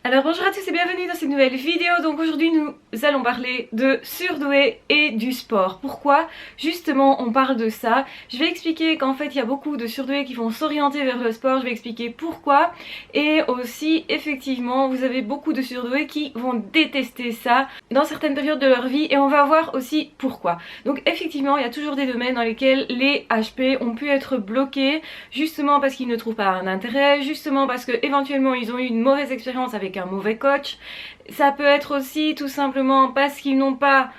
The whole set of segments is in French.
Alors bonjour à tous et bienvenue dans cette nouvelle vidéo. Donc aujourd'hui nous allons parler de surdoué et du sport. Pourquoi justement on parle de ça? Je vais expliquer qu'en fait il y a beaucoup de surdoués qui vont s'orienter vers le sport. Je vais expliquer pourquoi. Et aussi effectivement vous avez beaucoup de surdoués qui vont détester ça dans certaines périodes de leur vie. Et on va voir aussi pourquoi. Donc effectivement il y a toujours des domaines dans lesquels les HP ont pu être bloqués. Justement parce qu'ils ne trouvent pas un intérêt. Justement parce que éventuellement ils ont eu une mauvaise expérience avec un mauvais coach. Ça peut être aussi tout simplement parce qu'ils n'ont pas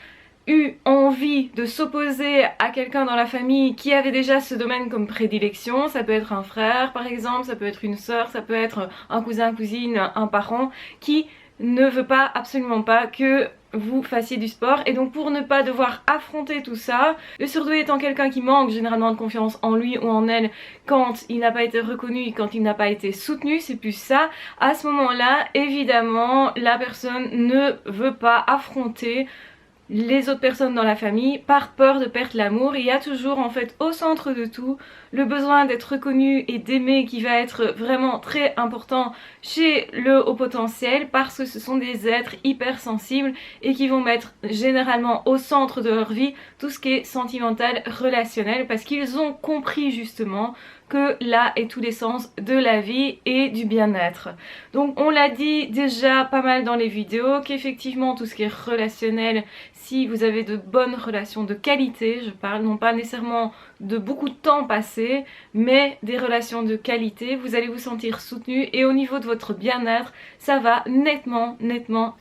eu envie de s'opposer à quelqu'un dans la famille qui avait déjà ce domaine comme prédilection. Ça peut être un frère par exemple, ça peut être une sœur, ça peut être un cousin, cousine, un parent qui ne veut pas, absolument pas que vous fassiez du sport. Et donc pour ne pas devoir affronter tout ça, le surdoué étant quelqu'un qui manque généralement de confiance en lui ou en elle quand il n'a pas été reconnu, quand il n'a pas été soutenu, c'est plus ça. À ce moment-là, évidemment, la personne ne veut pas affronter les autres personnes dans la famille par peur de perdre l'amour. Il y a toujours en fait au centre de tout le besoin d'être reconnu et d'aimer qui va être vraiment très important chez le haut potentiel, parce que ce sont des êtres hypersensibles et qui vont mettre généralement au centre de leur vie tout ce qui est sentimental, relationnel, parce qu'ils ont compris justement que là est tout l'essence de la vie et du bien-être. Donc on l'a dit déjà pas mal dans les vidéos qu'effectivement tout ce qui est relationnel, si vous avez de bonnes relations de qualité, je parle non pas nécessairement de beaucoup de temps passé, mais des relations de qualité, vous allez vous sentir soutenu et au niveau de votre bien-être, ça va nettement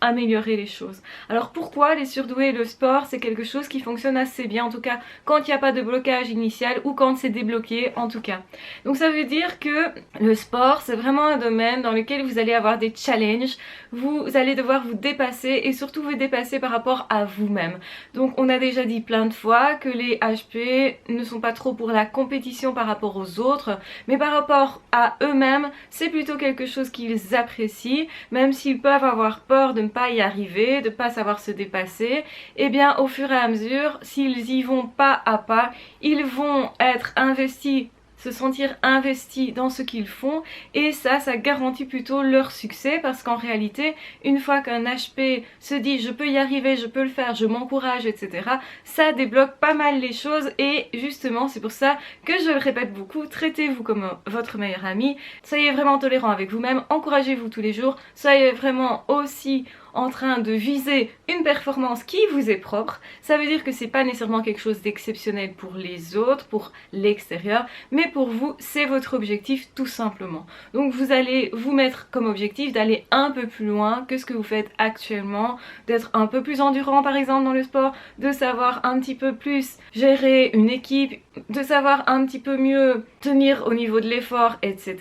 améliorer les choses. Alors pourquoi les surdoués et le sport, c'est quelque chose qui fonctionne assez bien, en tout cas quand il n'y a pas de blocage initial ou quand c'est débloqué en tout cas. Donc ça veut dire que le sport, c'est vraiment un domaine dans lequel vous allez avoir des challenges, vous allez devoir vous dépasser et surtout vous dépasser par rapport à vous-même. Donc on a déjà dit plein de fois que les HP ne sont pas trop pour la compétition par rapport aux autres, mais par rapport à eux-mêmes, c'est plutôt quelque chose qu'ils apprécient, même s'ils peuvent avoir peur de ne pas y arriver, de ne pas savoir se dépasser. Et bien au fur et à mesure, s'ils y vont pas à pas, ils vont être investis, se sentir investis dans ce qu'ils font, et ça garantit plutôt leur succès, parce qu'en réalité une fois qu'un HP se dit je peux y arriver, je peux le faire, je m'encourage, etc., ça débloque pas mal les choses. Et justement c'est pour ça que je le répète beaucoup, traitez-vous comme votre meilleur ami, soyez vraiment tolérant avec vous-même, encouragez-vous tous les jours, soyez vraiment aussi en train de viser une performance qui vous est propre. Ça veut dire que c'est pas nécessairement quelque chose d'exceptionnel pour les autres, pour l'extérieur, mais pour vous c'est votre objectif tout simplement. Donc vous allez vous mettre comme objectif d'aller un peu plus loin que ce que vous faites actuellement, d'être un peu plus endurant par exemple dans le sport, de savoir un petit peu plus gérer une équipe, de savoir un petit peu mieux tenir au niveau de l'effort, etc.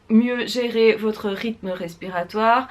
Mieux gérer votre rythme respiratoire.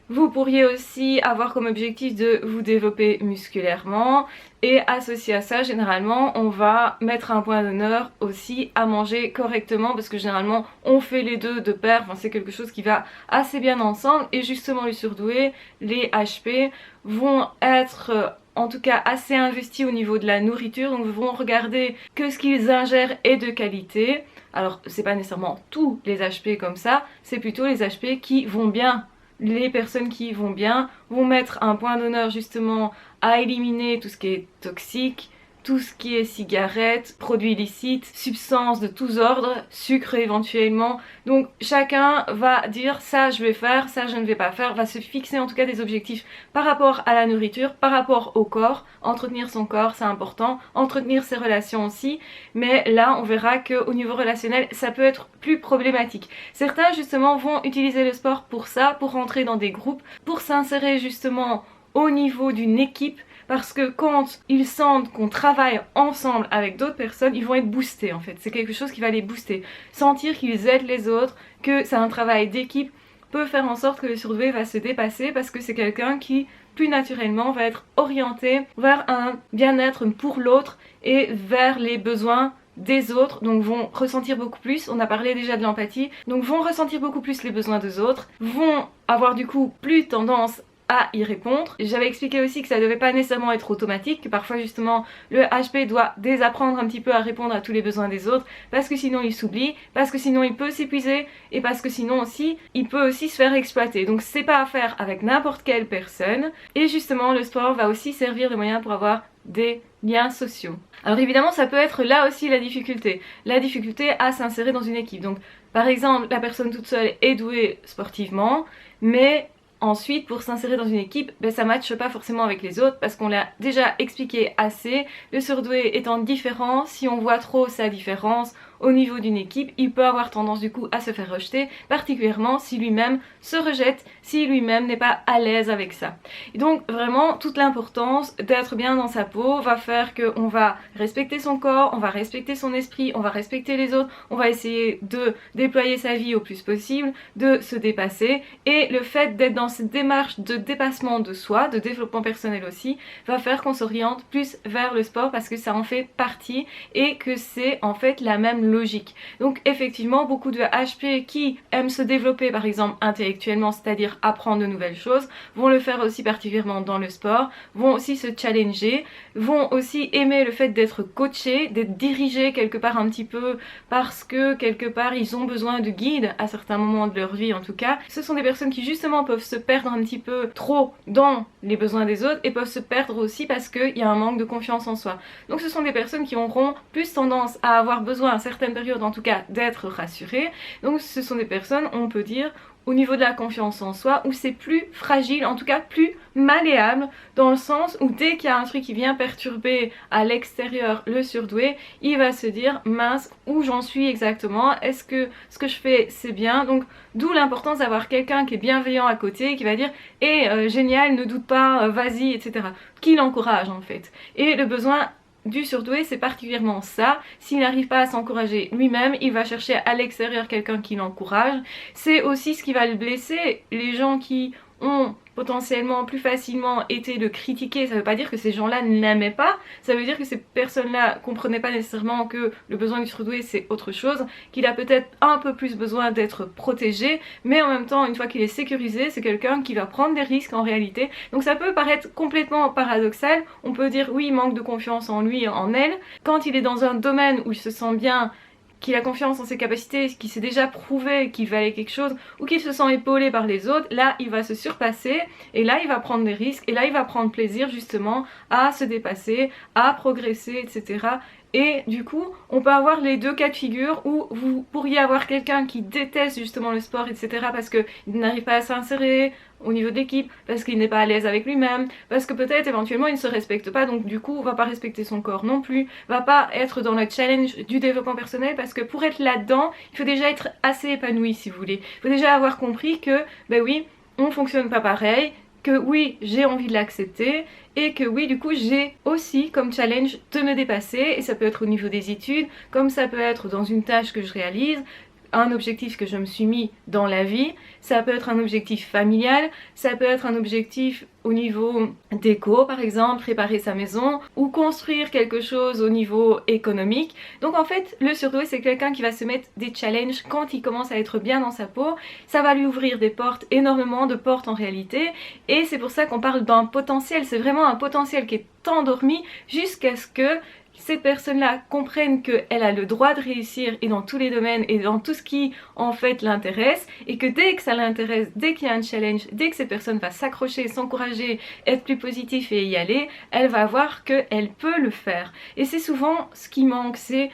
Vous pourriez aussi avoir comme objectif de vous développer musculairement, et associé à ça, généralement, on va mettre un point d'honneur aussi à manger correctement, parce que généralement, on fait les deux de pair, enfin, c'est quelque chose qui va assez bien ensemble. Et justement, les surdoués, les HP, vont être en tout cas assez investis au niveau de la nourriture, donc vont regarder que ce qu'ils ingèrent est de qualité. Alors, c'est pas nécessairement tous les HP comme ça, c'est plutôt les HP qui vont bien. Les personnes qui vont bien vont mettre un point d'honneur justement à éliminer tout ce qui est toxique, tout ce qui est cigarettes, produits illicites, substances de tous ordres, sucre éventuellement. Donc chacun va dire ça je vais faire, ça je ne vais pas faire, va se fixer en tout cas des objectifs par rapport à la nourriture, par rapport au corps. Entretenir son corps c'est important, entretenir ses relations aussi, mais là on verra qu'au niveau relationnel ça peut être plus problématique. Certains justement vont utiliser le sport pour ça, pour rentrer dans des groupes, pour s'insérer justement au niveau d'une équipe, parce que quand ils sentent qu'on travaille ensemble avec d'autres personnes, ils vont être boostés en fait. C'est quelque chose qui va les booster. Sentir qu'ils aident les autres, que c'est un travail d'équipe, peut faire en sorte que le surdoué va se dépasser, parce que c'est quelqu'un qui plus naturellement va être orienté vers un bien-être pour l'autre et vers les besoins des autres, donc vont ressentir beaucoup plus, on a parlé déjà de l'empathie, donc vont ressentir beaucoup plus les besoins des autres, vont avoir du coup plus tendance à y répondre. J'avais expliqué aussi que ça devait pas nécessairement être automatique, que parfois justement le HP doit désapprendre un petit peu à répondre à tous les besoins des autres, parce que sinon il s'oublie, parce que sinon il peut s'épuiser, et parce que sinon aussi il peut aussi se faire exploiter. Donc c'est pas à faire avec n'importe quelle personne, et justement le sport va aussi servir de moyen pour avoir des liens sociaux. Alors évidemment ça peut être là aussi la difficulté à s'insérer dans une équipe. Donc par exemple la personne toute seule est douée sportivement, mais ensuite, pour s'insérer dans une équipe, ça ne matche pas forcément avec les autres parce qu'on l'a déjà expliqué assez. Le surdoué étant différent, si on voit trop sa différence au niveau d'une équipe, il peut avoir tendance du coup à se faire rejeter, particulièrement si lui-même se rejette, si lui-même n'est pas à l'aise avec ça. Et donc vraiment, toute l'importance d'être bien dans sa peau va faire qu'on va respecter son corps, on va respecter son esprit, on va respecter les autres, on va essayer de déployer sa vie au plus possible, de se dépasser, et le fait d'être dans cette démarche de dépassement de soi, de développement personnel aussi, va faire qu'on s'oriente plus vers le sport parce que ça en fait partie et que c'est en fait la même logique. Donc effectivement, beaucoup de HP qui aiment se développer par exemple intellectuellement, c'est-à-dire apprendre de nouvelles choses, vont le faire aussi particulièrement dans le sport, vont aussi se challenger, vont aussi aimer le fait d'être coachés, d'être dirigés quelque part un petit peu parce que quelque part ils ont besoin de guides à certains moments de leur vie en tout cas. Ce sont des personnes qui justement peuvent se perdre un petit peu trop dans les besoins des autres et peuvent se perdre aussi parce qu'il y a un manque de confiance en soi. Donc ce sont des personnes qui auront plus tendance à avoir besoin à certaines périodes en tout cas d'être rassurées. Donc ce sont des personnes, on peut dire, au niveau de la confiance en soi, où c'est plus fragile, en tout cas plus malléable, dans le sens où dès qu'il y a un truc qui vient perturber à l'extérieur le surdoué, il va se dire mince, où j'en suis exactement, est-ce que ce que je fais c'est bien? Donc d'où l'importance d'avoir quelqu'un qui est bienveillant à côté, qui va dire génial, ne doute pas, vas-y, etc. Qui l'encourage en fait. Et le besoin du surdoué, c'est particulièrement ça. S'il n'arrive pas à s'encourager lui-même, il va chercher à l'extérieur quelqu'un qui l'encourage. C'est aussi ce qui va le blesser. Les gens qui ont potentiellement plus facilement été le critiquer, ça veut pas dire que ces gens-là n'aimaient pas, ça veut dire que ces personnes-là comprenaient pas nécessairement que le besoin du surdoué c'est autre chose, qu'il a peut-être un peu plus besoin d'être protégé, mais en même temps une fois qu'il est sécurisé, c'est quelqu'un qui va prendre des risques en réalité. Donc ça peut paraître complètement paradoxal, on peut dire oui il manque de confiance en lui, en elle, quand il est dans un domaine où il se sent bien, qu'il a confiance en ses capacités, qu'il s'est déjà prouvé qu'il valait quelque chose, ou qu'il se sent épaulé par les autres, là il va se surpasser, et là il va prendre des risques, et là il va prendre plaisir justement à se dépasser, à progresser, etc. Et du coup, on peut avoir les deux cas de figure où vous pourriez avoir quelqu'un qui déteste justement le sport, etc. parce qu'il n'arrive pas à s'insérer au niveau de l'équipe, parce qu'il n'est pas à l'aise avec lui-même, parce que peut-être éventuellement il ne se respecte pas, donc du coup va pas respecter son corps non plus, va pas être dans le challenge du développement personnel, parce que pour être là-dedans, il faut déjà être assez épanoui si vous voulez. Il faut déjà avoir compris que, ben oui, on fonctionne pas pareil, que oui, j'ai envie de l'accepter et que oui, du coup, j'ai aussi comme challenge de me dépasser, et ça peut être au niveau des études, comme ça peut être dans une tâche que je réalise, un objectif que je me suis mis dans la vie, ça peut être un objectif familial, ça peut être un objectif au niveau déco par exemple, préparer sa maison ou construire quelque chose au niveau économique. Donc en fait le surdoué c'est quelqu'un qui va se mettre des challenges quand il commence à être bien dans sa peau, ça va lui ouvrir des portes, énormément de portes en réalité, et c'est pour ça qu'on parle d'un potentiel, c'est vraiment un potentiel qui est endormi jusqu'à ce que cette personne-là comprenne qu'elle a le droit de réussir et dans tous les domaines et dans tout ce qui en fait l'intéresse, et que dès que ça l'intéresse, dès qu'il y a un challenge, dès que cette personne va s'accrocher, s'encourager, être plus positif et y aller, elle va voir qu'elle peut le faire. Et c'est souvent ce qui manque, c'est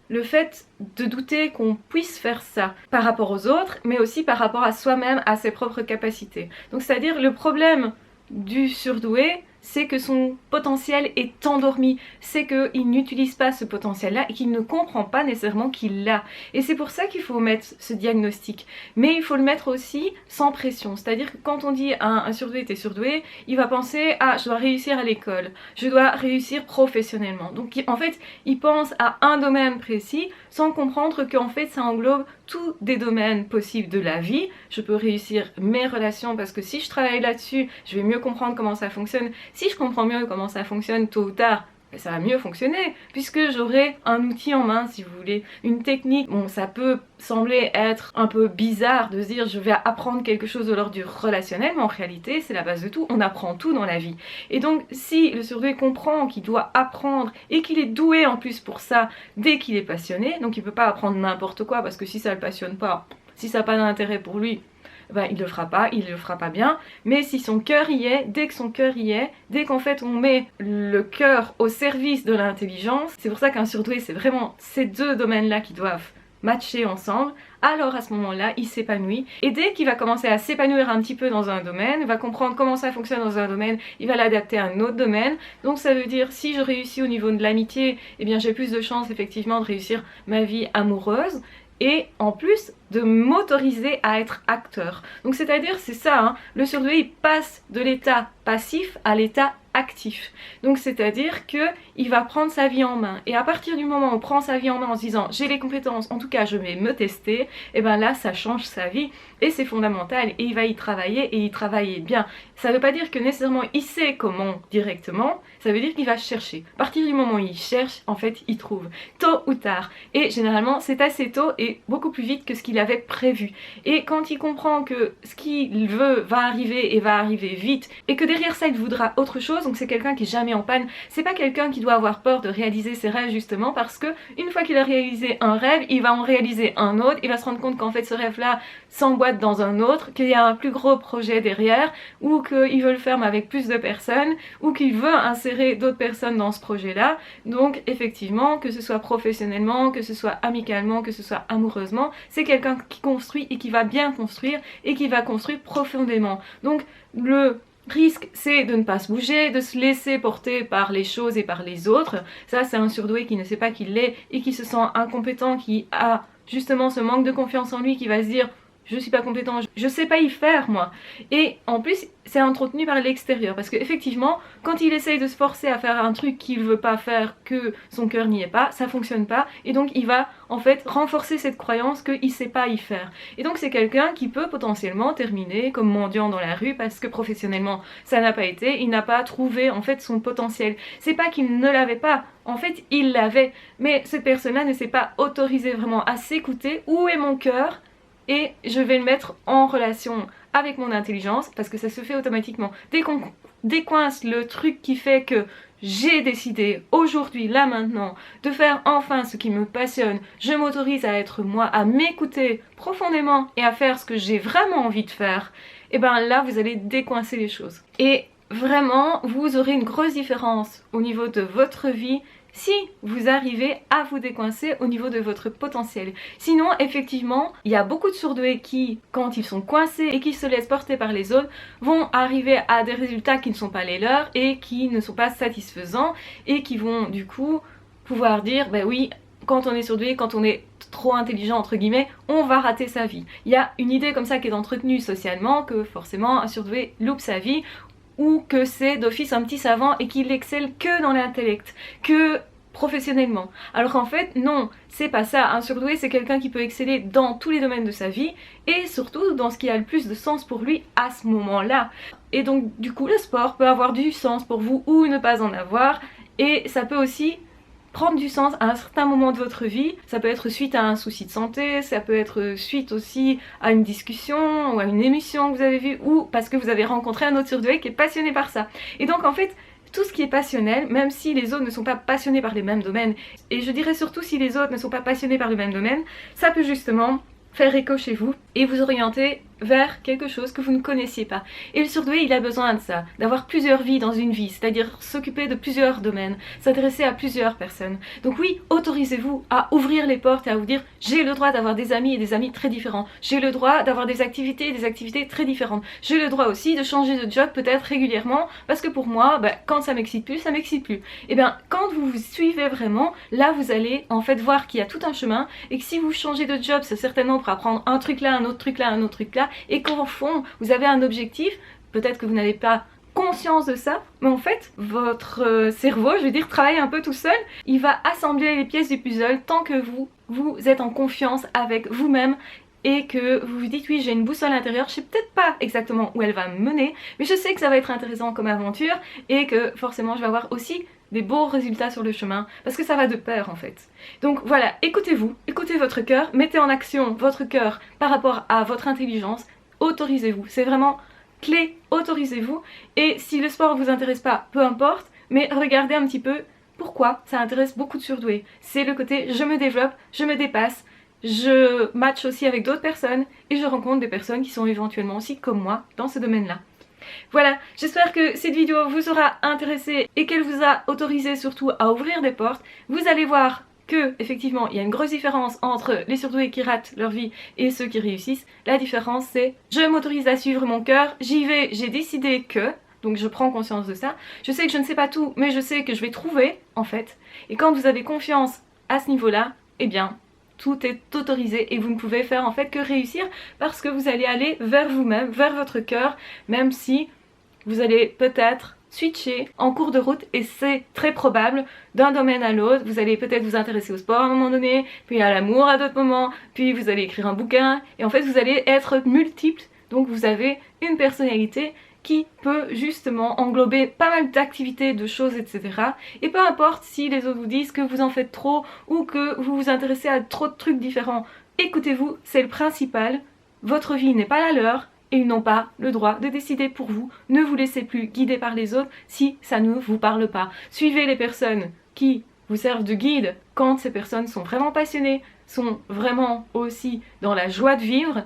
le fait de douter qu'on puisse faire ça par rapport aux autres, mais aussi par rapport à soi-même, à ses propres capacités. Donc c'est-à-dire le problème du surdoué, c'est que son potentiel est endormi, c'est qu'il n'utilise pas ce potentiel-là et qu'il ne comprend pas nécessairement qu'il l'a. Et c'est pour ça qu'il faut mettre ce diagnostic. Mais il faut le mettre aussi sans pression, c'est-à-dire que quand on dit à un surdoué t'es surdoué, il va penser ah je dois réussir à l'école, je dois réussir professionnellement. Donc en fait il pense à un domaine précis sans comprendre qu'en fait ça englobe tous des domaines possibles de la vie. Je peux réussir mes relations parce que si je travaille là-dessus, je vais mieux comprendre comment ça fonctionne. Si je comprends mieux comment ça fonctionne, tôt ou tard, ça va mieux fonctionner puisque j'aurai un outil en main, si vous voulez, une technique. Bon, ça peut sembler être un peu bizarre de se dire je vais apprendre quelque chose de l'ordre du relationnel, mais en réalité c'est la base de tout, on apprend tout dans la vie. Et donc si le surdoué comprend qu'il doit apprendre et qu'il est doué en plus pour ça dès qu'il est passionné, donc il peut pas apprendre n'importe quoi parce que si ça le passionne pas, si ça n'a pas d'intérêt pour lui, ben, il le fera pas bien, mais si son cœur y est, dès que son cœur y est, dès qu'en fait on met le cœur au service de l'intelligence, c'est pour ça qu'un surdoué c'est vraiment ces deux domaines-là qui doivent matcher ensemble, alors à ce moment-là, il s'épanouit. Et dès qu'il va commencer à s'épanouir un petit peu dans un domaine, il va comprendre comment ça fonctionne dans un domaine, il va l'adapter à un autre domaine. Donc ça veut dire, si je réussis au niveau de l'amitié, eh bien j'ai plus de chances effectivement de réussir ma vie amoureuse. Et en plus de m'autoriser à être acteur. Donc c'est-à-dire, c'est ça, hein, le surdoué il passe de l'état passif à l'état actif. Donc c'est-à-dire que il va prendre sa vie en main. Et à partir du moment où on prend sa vie en main en se disant j'ai les compétences, en tout cas je vais me tester, et bien là ça change sa vie et c'est fondamental et il va y travailler et y travailler bien. Ça ne veut pas dire que nécessairement il sait comment directement, ça veut dire qu'il va chercher. À partir du moment où il cherche, en fait il trouve. Tôt ou tard. Et généralement c'est assez tôt et beaucoup plus vite que ce qu'il avait prévu. Et quand il comprend que ce qu'il veut va arriver et va arriver vite et que derrière ça il voudra autre chose, donc c'est quelqu'un qui est jamais en panne, c'est pas quelqu'un qui doit avoir peur de réaliser ses rêves justement parce que une fois qu'il a réalisé un rêve, il va en réaliser un autre, il va se rendre compte qu'en fait ce rêve là s'emboîte dans un autre, qu'il y a un plus gros projet derrière ou qu'il veut le faire mais avec plus de personnes ou qu'il veut insérer d'autres personnes dans ce projet là. Donc effectivement, que ce soit professionnellement, que ce soit amicalement, que ce soit amoureusement, c'est quelqu'un qui construit et qui va bien construire et qui va construire profondément. Donc le risque, c'est de ne pas se bouger, de se laisser porter par les choses et par les autres. Ça, c'est un surdoué qui ne sait pas qu'il l'est et qui se sent incompétent, qui a justement ce manque de confiance en lui, qui va se dire je suis pas compétent, je sais pas y faire moi. Et en plus c'est entretenu par l'extérieur parce qu'effectivement quand il essaye de se forcer à faire un truc qu'il veut pas faire, que son cœur n'y est pas, ça fonctionne pas et donc il va en fait renforcer cette croyance qu'il sait pas y faire. Et donc c'est quelqu'un qui peut potentiellement terminer comme mendiant dans la rue parce que professionnellement ça n'a pas été, il n'a pas trouvé en fait son potentiel. C'est pas qu'il ne l'avait pas, en fait il l'avait, mais cette personne-là ne s'est pas autorisée vraiment à s'écouter. Où est mon cœur ? Et je vais le mettre en relation avec mon intelligence parce que ça se fait automatiquement. Dès qu'on décoince le truc qui fait que j'ai décidé aujourd'hui, là maintenant, de faire enfin ce qui me passionne, je m'autorise à être moi, à m'écouter profondément et à faire ce que j'ai vraiment envie de faire, et bien là vous allez décoincer les choses. Et vraiment, vous aurez une grosse différence au niveau de votre vie si vous arrivez à vous décoincer au niveau de votre potentiel. Sinon, effectivement, il y a beaucoup de surdoués qui, quand ils sont coincés et qui se laissent porter par les autres, vont arriver à des résultats qui ne sont pas les leurs et qui ne sont pas satisfaisants et qui vont du coup pouvoir dire, ben oui, quand on est surdoué, quand on est trop intelligent entre guillemets, on va rater sa vie. Il y a une idée comme ça qui est entretenue socialement que forcément un surdoué loupe sa vie, ou que c'est d'office un petit savant et qu'il excelle que dans l'intellect, que professionnellement. Alors qu'en fait, non, c'est pas ça. Un surdoué, c'est quelqu'un qui peut exceller dans tous les domaines de sa vie et surtout dans ce qui a le plus de sens pour lui à ce moment-là. Et donc, du coup, le sport peut avoir du sens pour vous ou ne pas en avoir et ça peut aussi prendre du sens à un certain moment de votre vie. Ça peut être suite à un souci de santé, ça peut être suite aussi à une discussion ou à une émission que vous avez vue ou parce que vous avez rencontré un autre surdoué qui est passionné par ça. Et donc en fait, tout ce qui est passionnel, même si les autres ne sont pas passionnés par les mêmes domaines, et je dirais surtout si les autres ne sont pas passionnés par le même domaine, ça peut justement faire écho chez vous et vous orienter vers quelque chose que vous ne connaissiez pas. Et le surdoué, il a besoin de ça, d'avoir plusieurs vies dans une vie, c'est-à-dire s'occuper de plusieurs domaines, s'intéresser à plusieurs personnes. Donc oui, autorisez-vous à ouvrir les portes et à vous dire j'ai le droit d'avoir des amis et des amis très différents, j'ai le droit d'avoir des activités et des activités très différentes, j'ai le droit aussi de changer de job peut-être régulièrement parce que pour moi, quand ça m'excite plus, ça m'excite plus. Et bien quand vous vous suivez vraiment, là vous allez en fait voir qu'il y a tout un chemin et que si vous changez de job, c'est certainement pour apprendre un truc là, un autre truc là, un autre truc là, et qu'au fond vous avez un objectif, peut-être que vous n'avez pas conscience de ça, mais en fait votre cerveau, je veux dire, travaille un peu tout seul, il va assembler les pièces du puzzle tant que vous êtes en confiance avec vous-même et que vous vous dites oui j'ai une boussole intérieure, je sais peut-être pas exactement où elle va me mener, mais je sais que ça va être intéressant comme aventure et que forcément je vais avoir aussi des beaux résultats sur le chemin, parce que ça va de pair en fait. Donc voilà, écoutez-vous, écoutez votre cœur, mettez en action votre cœur par rapport à votre intelligence, autorisez-vous, c'est vraiment clé, autorisez-vous, et si le sport ne vous intéresse pas, peu importe, mais regardez un petit peu pourquoi ça intéresse beaucoup de surdoués. C'est le côté je me développe, je me dépasse, je match aussi avec d'autres personnes et je rencontre des personnes qui sont éventuellement aussi comme moi dans ce domaine-là. Voilà, j'espère que cette vidéo vous aura intéressé et qu'elle vous a autorisé surtout à ouvrir des portes. Vous allez voir que effectivement il y a une grosse différence entre les surdoués qui ratent leur vie et ceux qui réussissent. La différence c'est je m'autorise à suivre mon cœur, j'y vais, j'ai décidé que... Donc je prends conscience de ça. Je sais que je ne sais pas tout, mais je sais que je vais trouver, en fait. Et quand vous avez confiance à ce niveau-là, eh bien, tout est autorisé et vous ne pouvez faire en fait que réussir parce que vous allez aller vers vous-même, vers votre cœur, même si vous allez peut-être switcher en cours de route et c'est très probable d'un domaine à l'autre. Vous allez peut-être vous intéresser au sport à un moment donné, puis à l'amour à d'autres moments, puis vous allez écrire un bouquin et en fait vous allez être multiple. Donc vous avez une personnalité qui peut justement englober pas mal d'activités, de choses, etc. Et peu importe si les autres vous disent que vous en faites trop ou que vous vous intéressez à trop de trucs différents, écoutez-vous, c'est le principal. Votre vie n'est pas la leur et ils n'ont pas le droit de décider pour vous. Ne vous laissez plus guider par les autres si ça ne vous parle pas. Suivez les personnes qui vous servent de guide quand ces personnes sont vraiment passionnées, sont vraiment aussi dans la joie de vivre,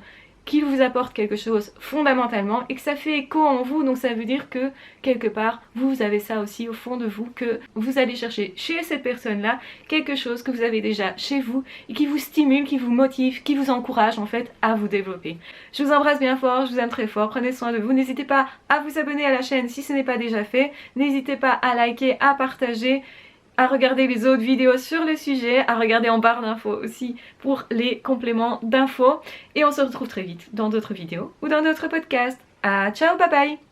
qu'il vous apporte quelque chose fondamentalement et que ça fait écho en vous, donc ça veut dire que quelque part vous avez ça aussi au fond de vous, que vous allez chercher chez cette personne là quelque chose que vous avez déjà chez vous et qui vous stimule, qui vous motive, qui vous encourage en fait à vous développer. Je vous embrasse bien fort, je vous aime très fort, prenez soin de vous, n'hésitez pas à vous abonner à la chaîne si ce n'est pas déjà fait, n'hésitez pas à liker, à partager, à regarder les autres vidéos sur le sujet, à regarder en barre d'infos aussi pour les compléments d'infos. Et on se retrouve très vite dans d'autres vidéos ou dans d'autres podcasts. Ah, ciao, bye bye!